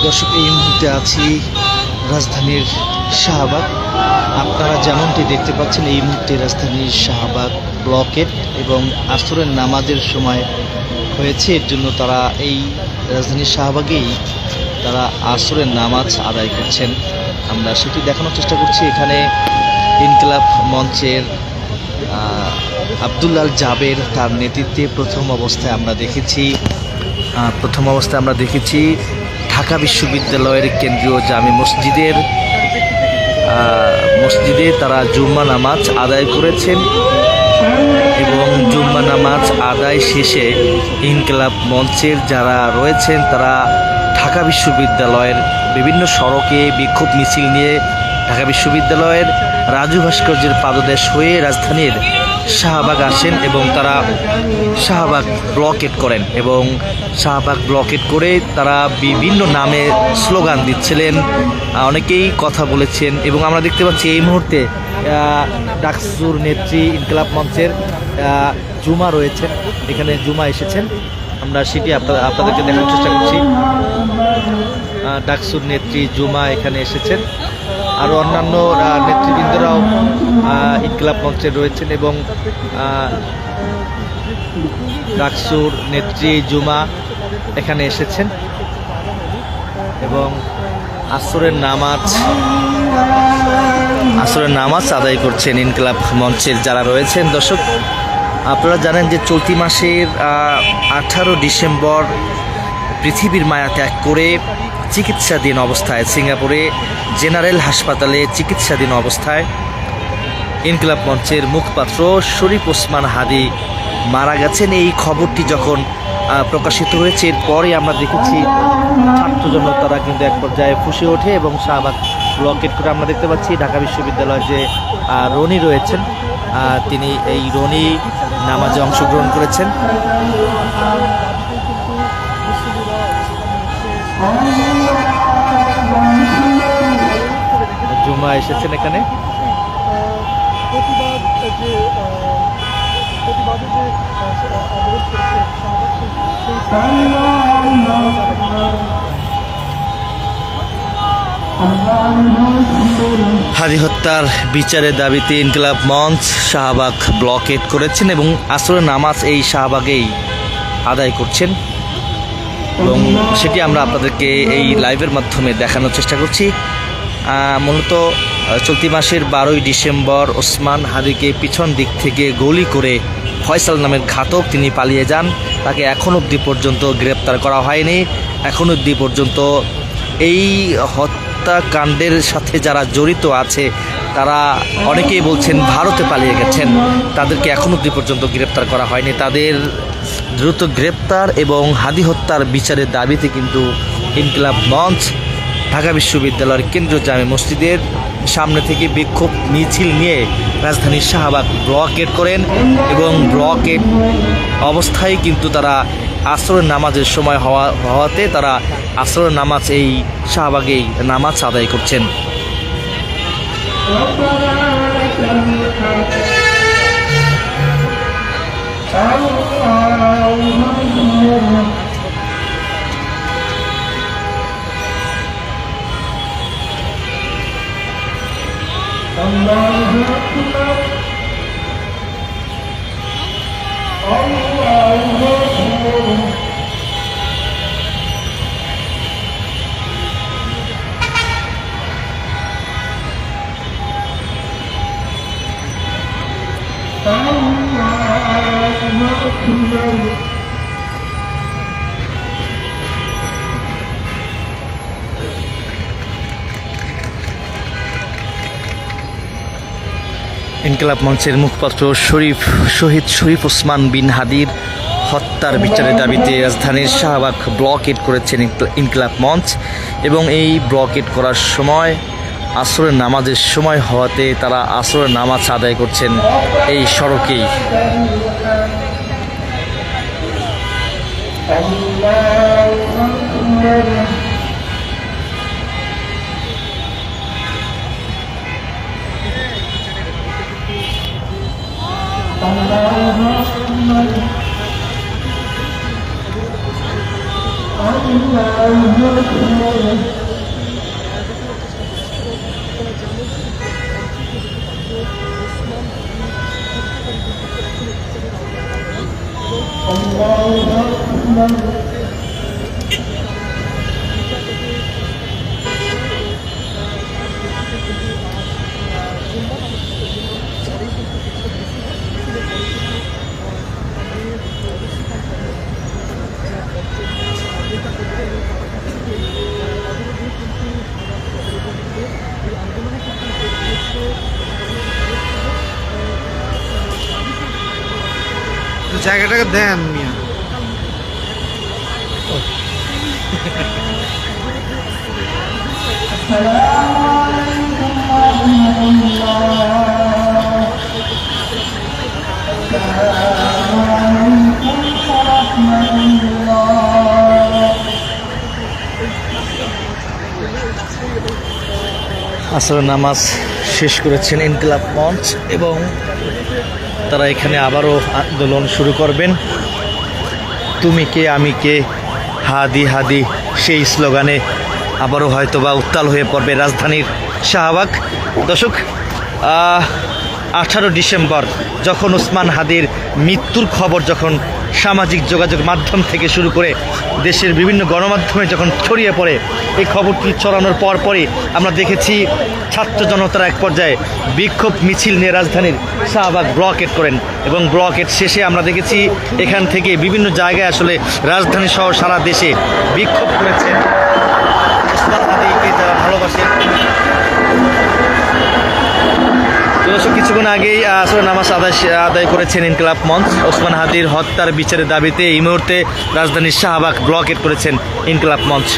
দর্শক, এই মুহূর্তে আছি রাজধানীর শাহবাগ। আপনারা যেমনটি দেখতে পাচ্ছেন, এই মুহূর্তে রাজধানীর শাহবাগ ব্লকের এবং আসরের নামাজের সময় হয়েছে, এর জন্য তারা এই রাজধানীর শাহবাগেই তারা আসরের নামাজ আদায় করছেন। আমরা সেটি দেখানোর চেষ্টা করছি। এখানে ইনকিলাব মঞ্চের আব্দুল্লাহ জাবের তার নেতৃত্বে প্রথম অবস্থায় আমরা দেখেছি ঢাকা বিশ্ববিদ্যালয়ের কেন্দ্রীয় জামে মসজিদে তারা জুম্মা নামাজ আদায় করেছেন এবং জুম্মা নামাজ আদায় শেষে ইনকিলাব মঞ্চের যারা রয়েছেন তারা ঢাকা বিশ্ববিদ্যালয়ের বিভিন্ন সড়কে বিক্ষোভ মিছিল নিয়ে ঢাকা বিশ্ববিদ্যালয়ের রাজু ভাস্কর্যের পাদদেশ হয়ে রাজধানীর শাহবাগ আসেন এবং তারা শাহবাগ ব্লকেট করেন এবং শাহবাগ ব্লকেট করে তারা বিভিন্ন নামে স্লোগান দিচ্ছিলেন, অনেকেই কথা বলেছেন এবং আমরা দেখতে পাচ্ছি এই মুহূর্তে ডাকসুর নেত্রী ইনকিলাব মঞ্চের জুমা রয়েছেন, এখানে জুমা এসেছেন। আমরা সেটি আপনাদেরকে দেখানোর চেষ্টা করছি। ডাকসুর নেত্রী জুমা এখানে এসেছেন, আরও অন্যান্য নেতৃবৃন্দরাও ইনকিলাব মঞ্চে রয়েছেন এবং ডাকসুর নেত্রী জুমা এখানে এসেছেন এবং আসরের নামাজ আদায় করছেন ইনকিলাব মঞ্চের যারা রয়েছেন। দর্শক, আপনারা জানেন যে চলতি মাসের 18 ডিসেম্বর পৃথিবীর মায়া ত্যাগ করে চিকিৎসাধীন অবস্থায় সিঙ্গাপুরে জেনারেল হাসপাতালে চিকিৎসাধীন অবস্থায় ইনকিলাব মঞ্চের মুখপাত্র শরীফ ওসমান হাদি মারা গেছেন। এই খবরটি যখন প্রকাশিত হয়েছে, এরপরে আমরা দেখেছি ছাত্র জনতারা কিন্তু এক পর্যায়ে ফুঁসে ওঠে এবং শাহবাগ ব্লকেট করে আমরা দেখতে পাচ্ছি ঢাকা বিশ্ববিদ্যালয়ের যে রনি রয়েছেন তিনি এই রনি নামাজে অংশগ্রহণ করেছেন। জুমা এসেছেন এখানে। হাদি হত্যার বিচারের দাবিতে ইনকিলাব মঞ্চ শাহবাগ ব্লকেট করেছেন এবং আসরের নামাজ এই শাহবাগেই আদায় করছেন এবং সেটি আমরা আপনাদেরকে এই লাইভের মাধ্যমে দেখানোর চেষ্টা করছি। মূলত চলতি মাসের 12 ডিসেম্বর ওসমান হাদিকে পিছন দিক থেকে গুলি করে ফয়সাল নামের ঘাতক তিনি পালিয়ে যান। তাকে এখন অবধি পর্যন্ত গ্রেপ্তার করা হয়নি। এখন অবধি পর্যন্ত এই হত্যাকাণ্ডের সাথে যারা জড়িত আছে তারা অনেকেই বলছেন ভারতে পালিয়ে গেছেন, তাদেরকে এখন অবধি পর্যন্ত গ্রেপ্তার করা হয়নি। তাদের দ্রুত গ্রেপ্তার এবং হাদি হত্যার বিচারের দাবিতে কিন্তু ইনকিলাব মঞ্চ ঢাকা বিশ্ববিদ্যালয়ের কেন্দ্রীয় জামে মসজিদের সামনে থেকে বিক্ষোভ মিছিল নিয়ে রাজধানীর শাহবাগ ব্লকেট করেন এবং ব্লকেট অবস্থায় কিন্তু তারা আসরের নামাজের সময় হওয়াতে তারা আসরের নামাজ এই শাহবাগেই নামাজ আদায় করছেন। ইনকিলাব মঞ্চের মুখপাত্র শহীদ শরীফ ওসমান বিন হাদির হত্যার বিচারের দাবিতে রাজধানীর শাহবাগ ব্লকেট করেছেন ইনকিলাব মঞ্চ এবং এই ব্লকেট করার সময় আসরের নামাজের সময় হওয়াতে তারা আসরের নামাজ আদায় করছেন এই সড়কেই। ইনকিলাব জায়গাটাকে দেন মিয়া। আসরের নামাজ শেষ করেছেন ইনকিলাব মঞ্চ এবং তারা এখানে আবারও আন্দোলন শুরু করবেন। তুমি কে আমি কে, হাদি হাদি, সেই স্লোগানে আবারও হয়তোবা উত্তাল হয়ে পড়বে রাজধানীর শাহবাগ। দর্শক, 18 ডিসেম্বর যখন ওসমান হাদির মৃত্যুর খবর যখন সামাজিক যোগাযোগ মাধ্যম থেকে শুরু করে দেশের বিভিন্ন গণমাধ্যমে যখন ছড়িয়ে পড়ে, এই খবরটি ছড়ানোর পরই আমরা দেখেছি ছাত্র জনতারা এক পর্যায়ে বিক্ষোভ মিছিল নিয়ে রাজধানীর শাহবাগ ব্লকেট করেন এবং ব্লকেট শেষে আমরা দেখেছি এখান থেকে বিভিন্ন জায়গায় আসলে রাজধানী সহ সারা দেশে বিক্ষোভ করেছেন ওসমান হাদিকে যারা ভালোবাসেন। কিছুক্ষণ আগেই আসরের নামাজ আদায় করেছেন ইনকিলাব মঞ্চ। ওসমান হাদির হত্যার বিচারের দাবিতে এই মুহূর্তে রাজধানীর শাহবাগ ব্লকেট করেছেন ইনকিলাব মঞ্চ।